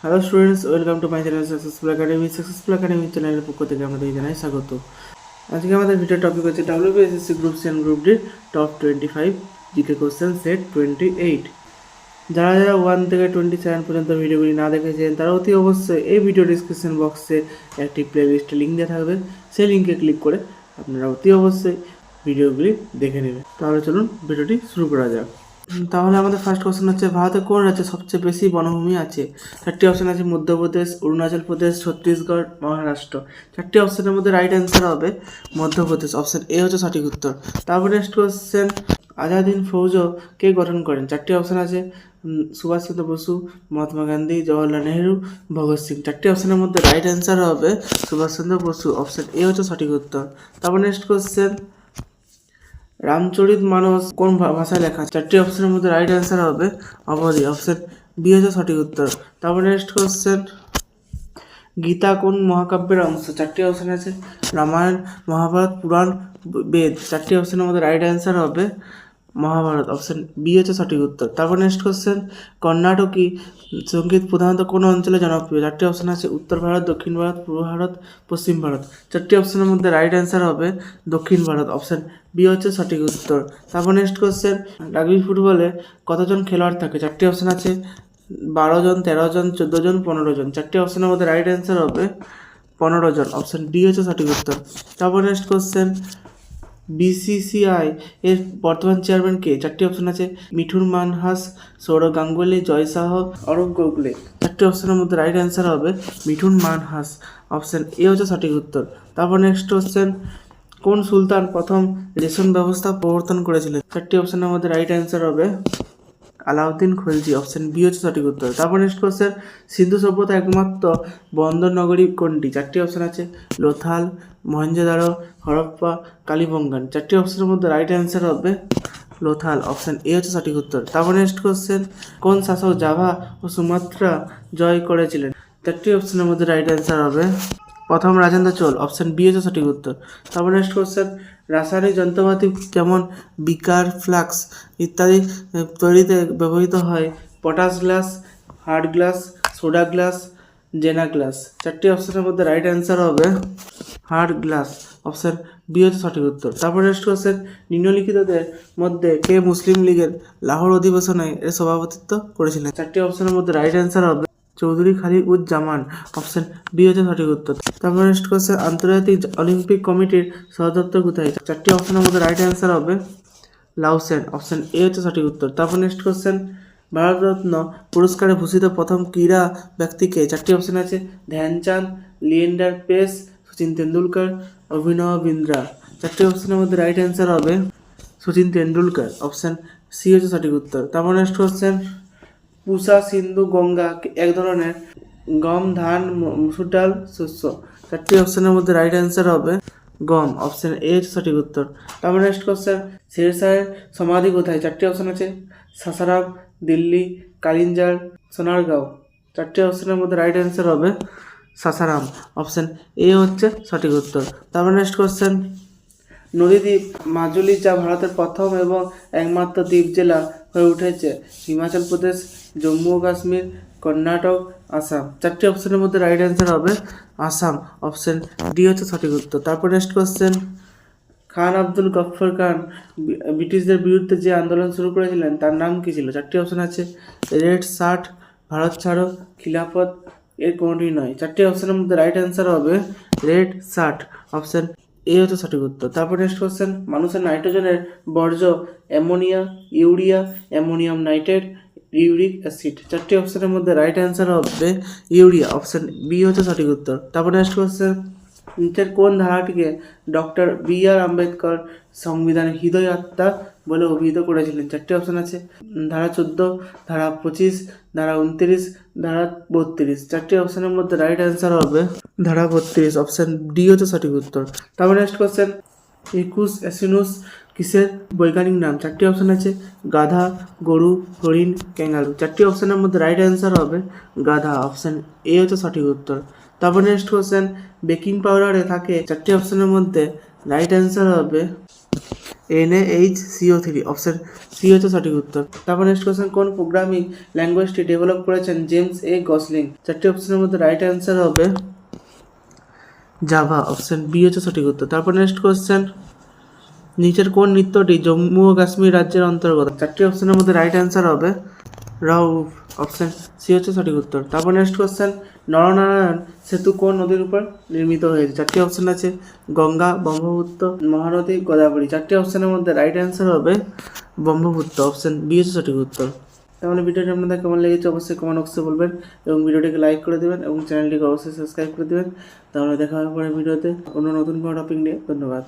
Hello students, welcome to my channel successful academy চ্যানেলের পক্ষ থেকে আমাদের জানাই স্বাগত। আজকে আমাদের ভিডিও টপিক হচ্ছে WBSSC group C and group D top 25 GK question set 28। যারা যারা 1 থেকে 27 পর্যন্ত ভিডিওগুলি না দেখেছেন তারা অতি অবশ্যই এই ভিডিও ডিসক্রিপশন বক্সে একটি প্লেলিস্টে লিঙ্ক দেওয়া থাকবে, সেই লিঙ্কে ক্লিক করে আপনারা অতি অবশ্যই ভিডিওগুলি দেখে নেবেন। তাহলে চলুন ভিডিওটি শুরু করা যাক। তাহলে আমাদের ফার্স্ট কোশ্চেন হচ্ছে, ভারতে কোন রাজ্যে সবচেয়ে বেশি বনভূমি আছে? চারটি অপশন আছে, মধ্যপ্রদেশ, অরুণাচল প্রদেশ, ছত্তিশগড়, মহারাষ্ট্র। চারটি অপশনের মধ্যে রাইট অ্যান্সার হবে মধ্যপ্রদেশ, অপশন এ হচ্ছে সঠিক উত্তর। তারপর নেক্সট কোশ্চেন, আজাদ হিন্দ ফৌজ কে গঠন করেন? চারটি অপশন আছে, সুভাষচন্দ্র বসু, মহাত্মা গান্ধী, জওয়াহরলাল নেহেরু, ভগৎ সিং। চারটি অপশনের মধ্যে রাইট অ্যান্সার হবে সুভাষচন্দ্র বসু, অপশন এ হচ্ছে সঠিক উত্তর। তারপর নেক্সট কোশ্চেন, রামচরিত মানস কোন ভাষায় লেখা? চারটি অপশনের মধ্যে রাইট অ্যান্সার হবে অবধি, অপশন বি হচ্ছে সঠিক উত্তর। তারপর নেক্সট কোশ্চেন, গীতা কোন মহাকাব্যের অংশ? চারটি অপশন আছে, রামায়ণ, মহাভারত, পুরাণ, বেদ। চারটি অপশনের মধ্যে রাইট অ্যান্সার হবে মহাভারত, অপশন বি হচ্ছে সঠিক উত্তর। তারপর নেক্সট কোশ্চেন, কর্ণাটকী সঙ্গীত প্রধানত কোন অঞ্চলে জনপ্রিয়? চারটি অপশন আছে, উত্তর ভারত, দক্ষিণ ভারত, পূর্ব ভারত, পশ্চিম ভারত। চারটি অপশনের মধ্যে রাইট অ্যান্সার হবে দক্ষিণ ভারত, অপশন বি হচ্ছে সঠিক উত্তর। তারপর নেক্সট কোশ্চেন, রাগবি ফুটবলে কতজন খেলোয়াড় থাকে? চারটি অপশন আছে, 12 জন, 13 জন, 14 জন, 15 জন। চারটি অপশনের মধ্যে রাইট অ্যান্সার হবে 15 জন, অপশন ডি হচ্ছে সঠিক উত্তর। তারপর নেক্সট কোশ্চেন, BCCI এর বর্তমান চেয়ারম্যান কে? চারটি অপশন আছে, মিঠুন মানহাস, সৌরভ গাঙ্গুলি, জয় শাহ, অরূপ গোখলে। চারটি অপশনের মধ্যে রাইট অ্যান্সার হবে মিঠুন মানহাস, অপশন এ হচ্ছে সঠিক উত্তর। তারপর নেক্সট কোশ্চেন, কোন সুলতান প্রথম রেশন ব্যবস্থা প্রবর্তন করেছিলেন? চারটি অপশনের মধ্যে রাইট অ্যান্সার হবে আলাউদ্দিন খলজি, অপশন বি হচ্ছে সঠিক উত্তর। তারপর নেক্সট কোশ্চেন, সিন্ধু সভ্যতা একমাত্র বন্দর নগরী কোনটি? চারটি অপশন আছে, লোথাল, মহেঞ্জোদারো, হরপ্পা, কালিবঙ্গান। চারটি অপশনের মধ্যে রাইট অ্যান্সার হবে লোথাল, অপশন এ হচ্ছে সঠিক উত্তর। তারপর নেক্সট কোশ্চেন, কোন শাসক জাভা ও সুমাত্রা জয় করেছিলেন? চারটি অপশনের মধ্যে রাইট অ্যান্সার হবে প্রথম রাজেন্দ্র চোল, অপশন বি হচ্ছে সঠিক উত্তর। তারপর নেক্সট কোশ্চেন, রাসায়নিক যন্ত্রপাতি যেমন বিকার, ফ্লাক্স ইত্যাদি তৈরিতে ব্যবহৃত হয় potash glass, hard glass, soda glass, জেনা গ্লাস। চারটি অপশনের মধ্যে রাইট অ্যান্সার হবে হার্ড গ্লাস, অপশন বি হচ্ছে সঠিক উত্তর। তারপর নেক্সট কোশ্চেন, নিম্নলিখিতদের মধ্যে কে মুসলিম লীগের লাহোর অধিবেশনে এর সভাপতিত্ব করেছিলেন? চারটি অপশনের মধ্যে রাইট অ্যান্সার হবে চৌধুরী খালিউজ্জামান, অপশন বি হচ্ছে সঠিক উত্তর। তারপর নেক্সট কোশ্চেন, আন্তর্জাতিক অলিম্পিক কমিটির সদর দপ্তর কোথায়? চারটি অপশনের মধ্যে রাইট অ্যান্সার হবে লাওসেন, অপশন এ হচ্ছে সঠিক উত্তর। তারপর নেক্সট কোশ্চেন, ভারতরত্ন পুরস্কারে ভূষিত প্রথম ক্রীড়া ব্যক্তিকে? চারটি অপশন আছে, ধ্যানচাঁদ, লিয়েন্ডার পেস, সচিন তেন্ডুলকর, অভিনব বিন্দ্রা। চারটি অপশনের মধ্যে রাইট অ্যান্সার হবে সচিন তেন্ডুলকর, অপশন সি হচ্ছে সঠিক উত্তর। তারপর নেক্সট কোশ্চেন, পুষা, সিন্ধু, গঙ্গা এক ধরনের গম, ধান, মসুর ডাল শস্য। চারটি অপশনের মধ্যে রাইট অ্যান্সার হবে গম, অপশন এ সঠিক উত্তর। তারপর নেক্সট কোশ্চেন, শেরশাহের সমাধি কোথায়? চারটি অপশন আছে, সাসারাম, দিল্লি, কালিঞ্জার, সোনারগাঁও। চারটি অপশনের মধ্যে রাইট অ্যান্সার হবে সাসারাম, অপশন এ হচ্ছে সঠিক উত্তর। তারপর নেক্সট কোশ্চেন, নদীদ্বীপ মাজুলি যা ভারতের প্রথম এবং একমাত্র দ্বীপ জেলা হয়ে উঠেছে হিমাচল প্রদেশ, জম্মু ও কাশ্মীর, কর্ণাটক, আসাম। চারটি অপশনের মধ্যে রাইট অ্যান্সার হবে আসাম, অপশন ডি হচ্ছে সঠিক উত্তর। তারপর নেক্সট কোশ্চেন, খান আব্দুল গফর খান ব্রিটিশদের বিরুদ্ধে যে আন্দোলন শুরু করেছিলেন তার নাম কী ছিল? চারটি অপশন আছে, রেড শার্ট, ভারত ছাড়ো, খিলাফত, এর কোনোটি নয়। চারটি অপশনের মধ্যে রাইট অ্যান্সার হবে রেড শার্ট, অপশন এ হচ্ছে সঠিক উত্তর। তারপর নেক্সট কোশ্চেন, মানুষের নাইট্রোজেনের বর্জ্য ammonia, urea, ammonium nitrate, uric acid. চারটি অপশনের মধ্যে রাইট অ্যান্সার হবে ইউরিয়া, অপশন বি হচ্ছে সঠিক উত্তর। তারপর নেক্সট কোশ্চেন, নিচের কোন ধারাটিকে ডক্টর BR আম্বেদকর সংবিধানের হৃদয় আত্মা বলে অভিহিত করেছিলেন? চারটি অপশন আছে, ধারা 14, ধারা 25, ধারা 29, ধারা 32। চারটি অপশনের মধ্যে রাইট অ্যান্সার হবে ধারা 32, অপশন ডি হচ্ছে সঠিক উত্তর। তারপর নেক্সট কোশ্চেন, ইকুস অ্যাসিনুস কিসের বৈজ্ঞানিক নাম? চারটি অপশন আছে, গাধা, গরু, হরিণ, ক্যাঙ্গারু। চারটি অপশনের মধ্যে রাইট অ্যান্সার হবে গাধা, অপশন এ হচ্ছে সঠিক উত্তর। তারপর নেক্সট কোশ্চেন, বেকিং পাউডারে থাকে? চারটি অপশনের মধ্যে রাইট অ্যান্সার হবে NaHCO3, অপশন সি হচ্ছে সঠিক উত্তর। তারপর নেক্সট কোয়েশ্চেন, কোন প্রোগ্রামিং ল্যাঙ্গুয়েজটি ডেভেলপ করেছেন জেমস এ গসলিং? চারটি অপশনের মধ্যে রাইট অ্যান্সার হবে জাভা, অপশন বি হচ্ছে সঠিক উত্তর। তারপর নেক্সট কোয়েশ্চেন, নিচের কোন নৃত্যটি জম্মু ও কাশ্মীর রাজ্যের অন্তর্গত? চারটি অপশনের মধ্যে রাইট অ্যান্সার হবে রাউফ, অপশন সি হচ্ছে সঠিক উত্তর। তারপর নেক্সট কোয়েশ্চেন, নরনারায়ণ সেতু কোন নদীর উপর নির্মিত হয়েছে? চারটি অপশন আছে গঙ্গা, ব্রহ্মপুত্র, মহানদী, গোদাবরী। চারটি অপশনের মধ্যে রাইট অ্যান্সার হবে ব্রহ্মপুত্র, অপশন বি হচ্ছে সঠিক উত্তর। তাহলে ভিডিওটি আপনাদের কেমন লেগেছে অবশ্যই কমেন্ট বক্সে বলবেন এবং ভিডিওটিকে লাইক করে দেবেন এবং চ্যানেলটিকে অবশ্যই সাবস্ক্রাইব করে দেবেন। তাহলে দেখা হবে পরের ভিডিওতে অন্য নতুন কোনো টপিক নিয়ে। ধন্যবাদ।